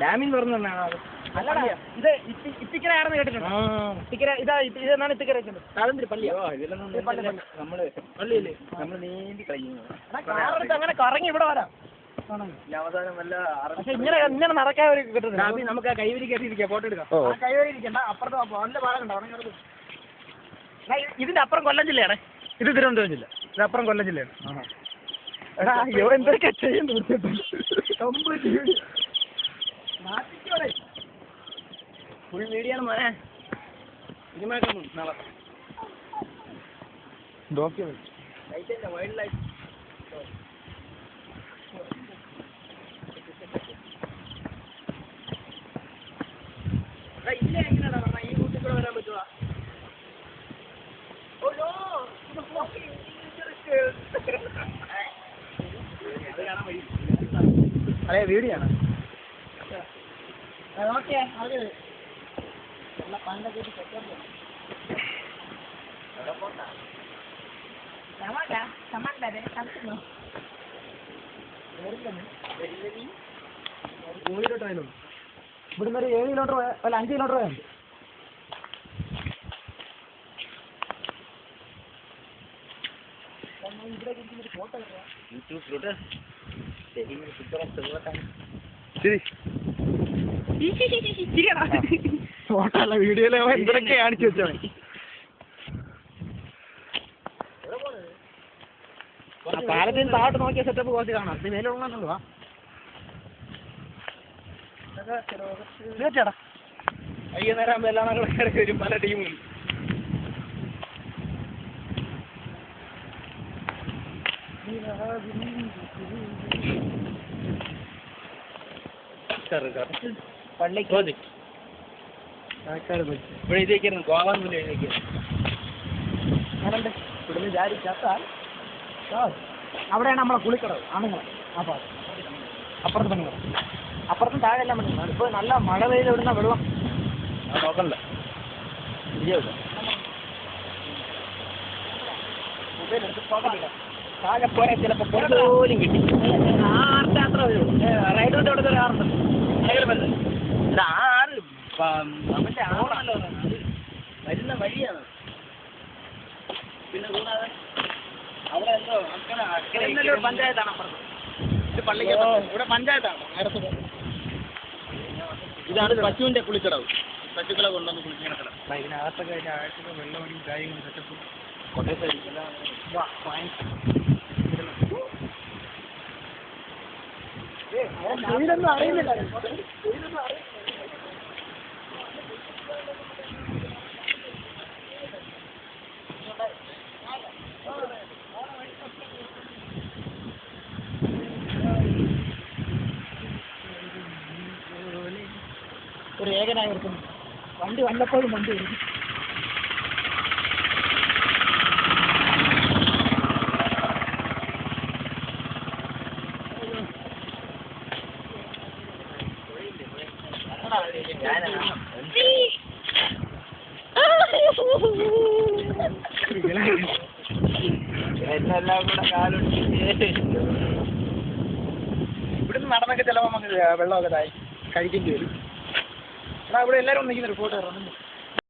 ഡാമിൽ നിന്ന് പറഞ്ഞാണ്. അല്ലടാ ഇത് ഇത്തിക്കരയാണെന്ന് കേട്ടിട്ടുണ്ട്. ഇത്തിക്കര ഇതെന്നാണ് ഇത്തിക്കര വെച്ചത്. താഴെ പള്ളിയോ നമ്മള് പള്ളിയല്ലേ നമ്മൾ നീന്തി കഴിയുന്നു. കാറെടുത്ത് അങ്ങനെ കറങ്ങി ഇവിടെ വരാം. അവസാനം വല്ല പക്ഷെ ഇങ്ങനെ നടക്കാൻ ഒരു കിട്ടുന്നത്. നമുക്ക് ആ കൈവരി കയറിയിരിക്കാം, ഫോട്ടോ എടുക്കാം. ആ കൈവരി ഇരിക്കണ്ട, അപ്പുറത്ത് നല്ല ഭാഗം ഉണ്ടാവും. ഇതിന്റെ അപ്പുറം കൊല്ലം ജില്ലയാണ്. ഇത് തിരുവനന്തപുരം ജില്ല, ഇത് അപ്പുറം കൊല്ലം ജില്ലയാണ്. എടാ എന്തൊക്കെ ചെയ്യുന്നു. ഫുൾ വീഡിയോ ആണ് മോനെ. സിനിമയൊക്കെ നാളെ വൈൽഡ് ലൈഫ് ഇല്ല. എങ്ങനെയാണോ പറഞ്ഞാൽ ഈ റൂട്ടിൽ കൂടെ വരാൻ പറ്റുക? അതെ വീഡിയോ ആണ്. ഇവിടുന്ന് ഒരു 7 കിലോമീറ്റർ അല്ല 5 കിലോമീറ്റർ പോയുണ്ട്. ഫോട്ടോ അല്ല വീഡിയോയിലെ എന്തൊക്കെ കാണിച്ചു വെച്ചാൽ പാലത്തിന് താഴോട്ട് നോക്കിയ സെറ്റപ്പ് കുറച്ച് കാണാം. അത് മേലുള്ളതാണല്ലോ. ചേട്ടാ വൈകുന്നേരം ആകുമ്പോൾ എല്ലാ നാളും വരും പല ടീമും. പള്ളിക്ക് ഇവിടെ ഇതേക്കായിരുന്നു ഗോവാൻ മുന്നേ എഴുതിയേക്കായിരുന്നു. അങ്ങനെയുണ്ട്. ഇവിടുന്ന് ജാരി ചത്താൽ അവിടെയാണ് നമ്മളെ കുളിക്കടവ് ആണുങ്ങൾ. ആ ഭാഗം അപ്പുറത്ത് പെണ്ണുങ്ങൾ, അപ്പുറത്തും താഴെ എല്ലാം പെണ്ണുങ്ങൾ. ഇപ്പോൾ നല്ല മഴ പെയ്ത് വിടുന്ന വെള്ളം നോക്കണ്ട. താഴെ പോയാൽ ചിലപ്പോൾ പോലും കിട്ടി. ആറിൻ്റെ അത്ര വരും. റൈഡ് റൂട്ട് അവിടെ ഒരു ആറുണ്ട്. ഇത് ആറ് അവന്റെ ആണല്ലോ, അത് വരുന്ന വഴിയാണ്. പിന്നെ കൂടാതെ അവിടെ എന്തോ അക്കരെ പഞ്ചായത്താണ് അപ്പുറത്ത്. ഇത് പള്ളിക്ക് ഇവിടെ പഞ്ചായത്താണ്. ഇതാണ് പശുവിന്റെ കുളിക്കടവ്. പശുക്കളെ കൊണ്ടുവന്ന് കുളിക്കുന്ന കട. ഇതിനകത്തൊക്കെ അതിൻ്റെ ആഴ്ച വെള്ളമണിയും കാര്യങ്ങളും സെറ്റപ്പ് തൊഴിലൊന്നും അറിയുന്നില്ല. ഒരു ഏകനായി നിർത്തുന്നു. വണ്ടി വല്ലപ്പോഴും വണ്ടി വരും. എന്നെല്ലാം കൂടെ കാലുണ്ട്. ഇവിടുന്ന് നടന്നൊക്കെ ചിലപ്പോൾ നമുക്ക് വെള്ളമൊക്കെ തായി കഴിക്കേണ്ടി വരും. എടാ ഇവിടെ എല്ലാവരും ഒന്നിക്കുന്ന റിപ്പോർട്ട് ഇറങ്ങുന്നു.